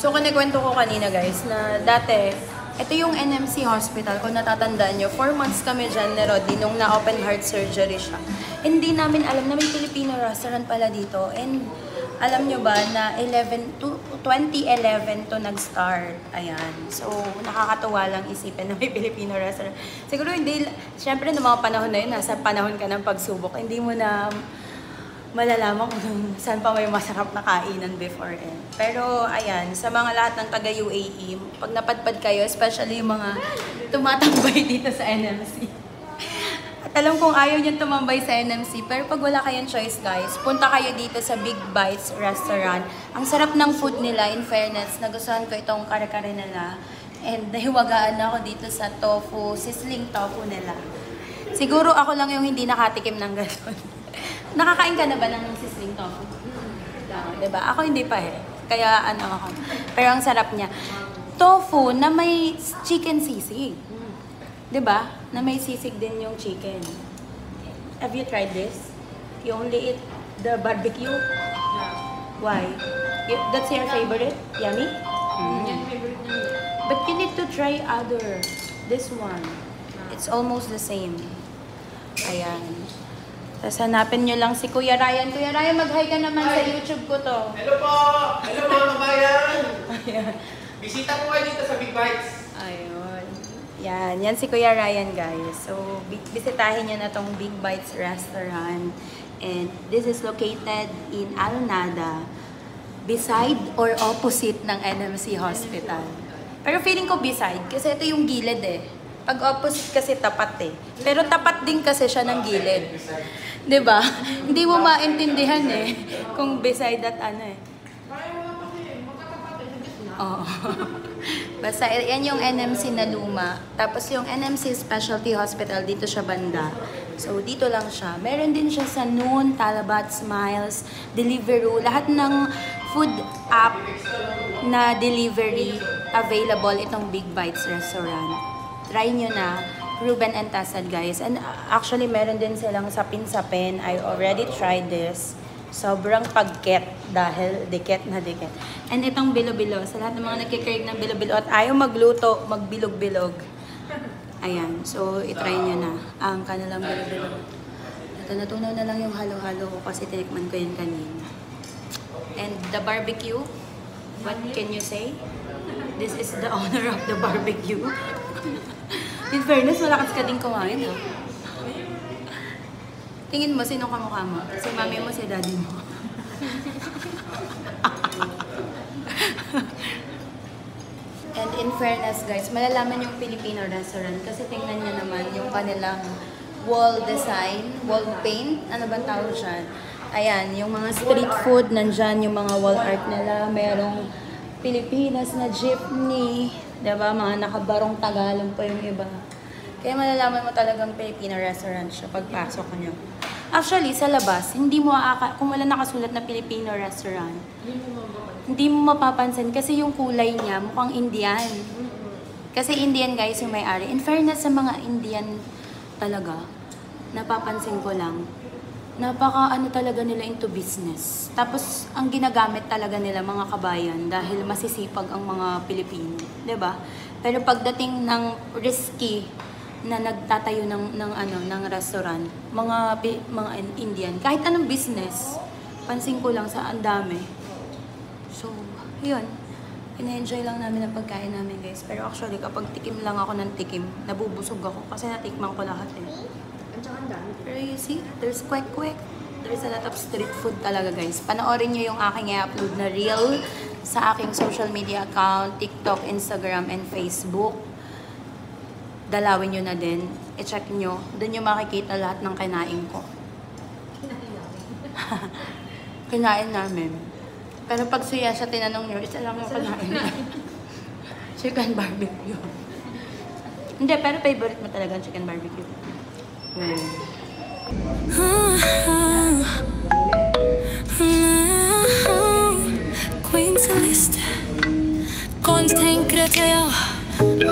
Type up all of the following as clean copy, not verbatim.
So, kinikwento ko kanina guys na dati, ito yung NMC Hospital. Kung natatandaan nyo, 4 months kami dyan ni Roddy nung na-open heart surgery siya. Hindi namin alam na may Filipino restaurant pala dito. And alam nyo ba na 2011 to nag-start. Ayan. So, nakakatuwa lang isipin na may Filipino restaurant. Siguro hindi, syempre noong mga panahon na yun, nasa panahon ka ng pagsubok, hindi mo na malalaman kung saan pa may masarap na kainan before eh. Pero, ayan, sa mga lahat ng taga-UAE, pag napadpad kayo, especially yung mga tumatambay dito sa NMC. At alam kong ayaw niyan tumambay sa NMC, pero pag wala kayong choice guys, punta kayo dito sa Big Bites Restaurant. Ang sarap ng food nila, in fairness, nagustuhan ko itong kare-kare nila. And nahiwagaan ako dito sa tofu, sizzling tofu nila. Siguro ako lang yung hindi nakatikim ng gano'n. Nakakain ka na ba ng sizzling tofu? Diba? Ako hindi pa eh. Kaya ano ako. Pero ang sarap niya. Tofu na may chicken sisig. Diba? Na may sisig din yung chicken. Have you tried this? You only eat the barbecue? Why? That's your favorite? Yummy? But you need to try other. This one. It's almost the same. Ayan. Tapos hanapin nyo lang si Kuya Ryan. Kuya Ryan, mag-hi ka naman sa YouTube ko to. Hello po! Hello mga kabayan! Ayan. Bisita ko kayo dito sa Big Bites. Ayun. Yan. Yan si Kuya Ryan, guys. So, bisitahin nyo na tong Big Bites Restaurant. And this is located in Al Nada, beside or opposite ng NMC Hospital. Pero feeling ko beside, kasi ito yung gilid eh. Pag opposite kasi tapat eh. Pero tapat din kasi siya ng gilid. 'Di ba? Hindi mo maintindihan eh kung beside at ano eh. Oo. Basta yan yung NMC na luma. Tapos yung NMC Specialty Hospital, dito siya banda. So dito lang siya. Meron din siya sa Noon, Talabat, Smiles, Deliveroo. Lahat ng food app na delivery available itong Big Bites Restaurant. Try nyo na. Ruben and Tasad, guys. And actually, meron din silang sapin-sapin. I already tried this. Sobrang pagket dahil diket na diket. And itong bilo-bilo, sa lahat ng mga nagkikrave ng bilo-bilo at ayaw magluto, magbilog-bilog. Ayan, so itry nyo na ang kanilang bilo-bilo. Ito, natunaw na lang yung halo-halo ko kasi tinikman ko yun kanina. And the barbecue, what can you say? This is the owner of the barbecue. In fairness, malakas ka din kumain, ha? Tingin mo, sino kamukha mo? Si mami mo, si daddy mo. And in fairness, guys, malalaman yung Filipino restaurant kasi tingnan nyo naman yung kanilang wall design, wall paint, ano ba tawag siya? Ayan, yung mga street food, nandyan yung mga wall art nila. Merong Pilipinas na jeepney, diba? Mga nakabarong Tagalog pa yung iba. Kaya malalaman mo talagang Filipino restaurant siya pagpasok nyo. Actually, sa labas, hindi mo kung wala nakasulat na Filipino restaurant, hindi mo mapapansin kasi yung kulay niya mukhang Indian. Kasi Indian guys yung may-ari. In fairness sa mga Indian talaga, napapansin ko lang, napaka ano talaga nila into business. Tapos ang ginagamit talaga nila mga kabayan dahil masisipag ang mga Pilipino, 'di ba? Pero pagdating ng risky na nagtatayo ng restaurant, mga Indian, kahit anong business, pansin ko lang sa ang dami. So, yun. Ina-enjoy lang namin ang pagkain namin, guys. Pero actually, kapag tikim lang ako ng tikim, nabubusog ako kasi natikman ko lahat eh. Pero you see, there's kwek-kwek. There's a lot of street food talaga, guys. Panoorin nyo yung aking i-upload na reel sa aking social media account, TikTok, Instagram, and Facebook. Dalawin nyo na din. I-check nyo. Doon nyo makikita lahat ng kinain ko. Kinain namin. Pero pag siya tinanong nyo, isa lang yung kinain. Chicken barbecue. Hindi, pero favorite mo talaga ang chicken barbecue. Queen Celeste. Content creator.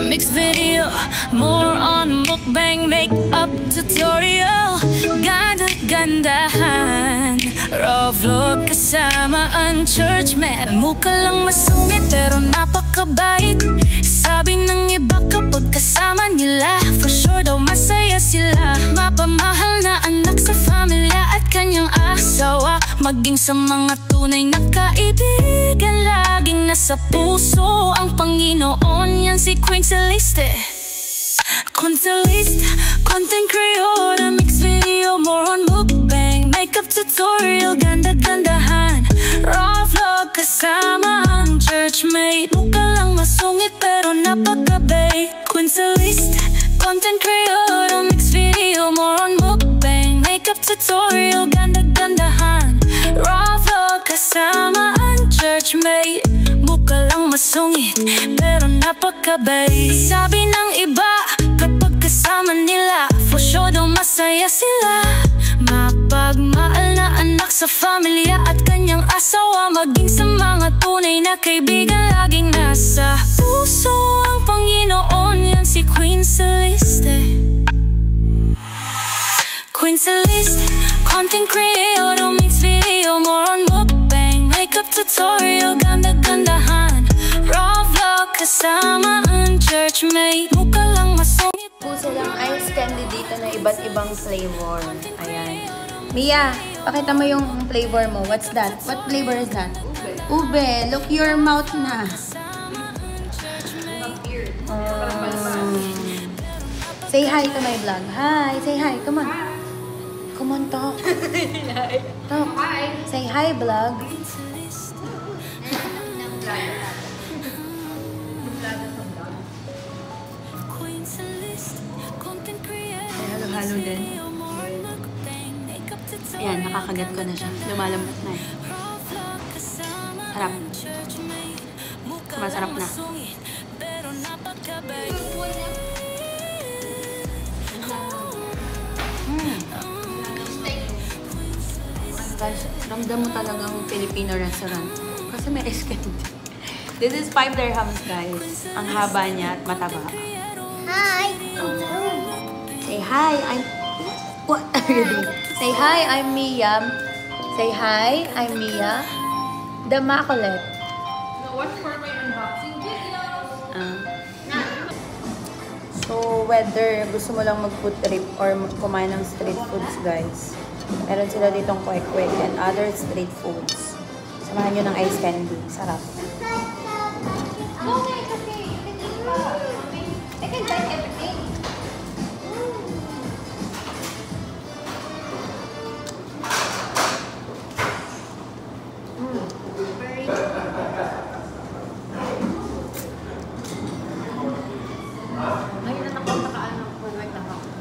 Mixed video, more on mukbang, makeup tutorial. Ganda-gandahan, raw vlog kasama ang church man. Mukha lang masungit pero napakabait. Sabi ng iba kapag kasama nila, for sure daw masaya sila. Mapamahal na anak sa pamilya at kanyang asawa, maging sa mga tunay na kaibigan, laging nasa puso ang Panginoon. Yan si Queen Celeste. Queen Celeste, content creator, mix video, more on mukbang, makeup tutorial, ganda-gandahan, raw vlog kasama ang churchmate. Mukha lang masungit pero napakabait. Queen Celeste, content creator, mix video, more on mukbang, makeup tutorial, ganda-gandahan, raw vlog kasama ang churchmate. Mukha lang masungit pero napakabait. Sabi ng iba kapag kasama nila, for sure daw masaya sila. Mapagmahal na anak sa pamilya at kanyang asawa, maging sa mga tunay na kaibigan, laging nasa puso ang Panginoon. Yan si Queen Celeste. Queen Celeste, content creator, mix video, more on mukbang, makeup tutorial, ganda-gandahan, raw vlog kasama ang churchmate. Mukha lang masungit. Puso lang ice candy dito na iba't ibang flavor. Ayan. Mia, pakita mo yung flavor mo. What's that? What flavor is that? Ube. Look your mouth na. Say hi to my vlog. Hi. Say hi. Come on. Come on, talk. Talk. Say hi, vlog. Halo-halo din. Ayan, nakakagat ko na siya. Lumalambot na eh. Harap. Masarap na. Guys, ramdam mo talagang Filipino restaurant. Kasi may ice candy. This is 5 dirhams, guys. Ang haba niya at mataba. Hi. Say hi, I'm... What are you doing? Say hi, I'm Mia. Say hi, I'm Mia. The Macolette. Watch for my unboxing videos. So, whether gusto mo lang mag-food trip or kumain ng street foods, guys, meron sila ditong kwek-kwek and other street foods. Samahan nyo ng ice candy. Sarap. Okay, it's okay. You can eat that. I can buy everything.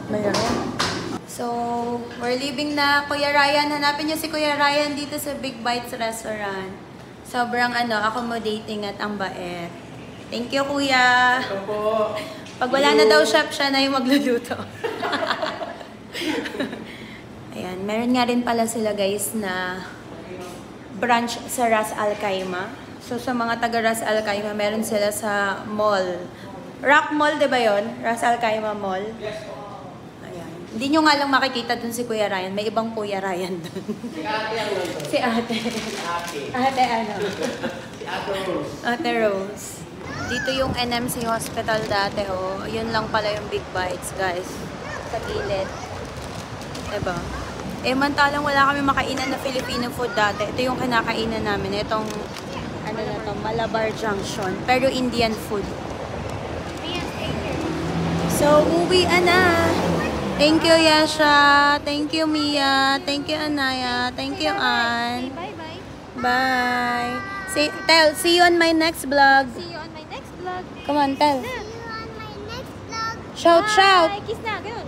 Mayroon. So, we're leaving na. Kuya Ryan, hanapin niyo si Kuya Ryan dito sa Big Bites Restaurant. Sobrang accommodating at ang bait. Thank you, Kuya. Ito po. Pag wala na daw chef, siya na yung magluluto. Ayan, meron nga rin pala sila guys na branch sa Ras Al Khaimah. So, sa mga taga Ras Al Khaimah, meron sila sa mall. Rock Mall, di ba yun? Ras Al Khaimah Mall. Yes po. Hindi nyo nga lang makikita dun si Kuya Ryan. May ibang Kuya Ryan dun. Si ate ang nandun. Si ate. Si ate. Ate ano? Si ate Rose. Ate Rose. Dito yung NMC Hospital dati, oh. Yun lang pala yung Big Bites, guys. Sa gilid. Diba? Eh, mantalang wala kami makainan na Filipino food dati. Ito yung kinakainan namin. Itong, ano na to, Malabar Junction. Pero Indian food. So, uwi na. Thank you, Yasha. Thank you, Mia. Thank you, Anaya. Thank you, Ann. Bye-bye. Bye. Tell, see you on my next vlog. See you on my next vlog. Come on, tell. See you on my next vlog. Shout, shout. Bye. Kiss na, ganun.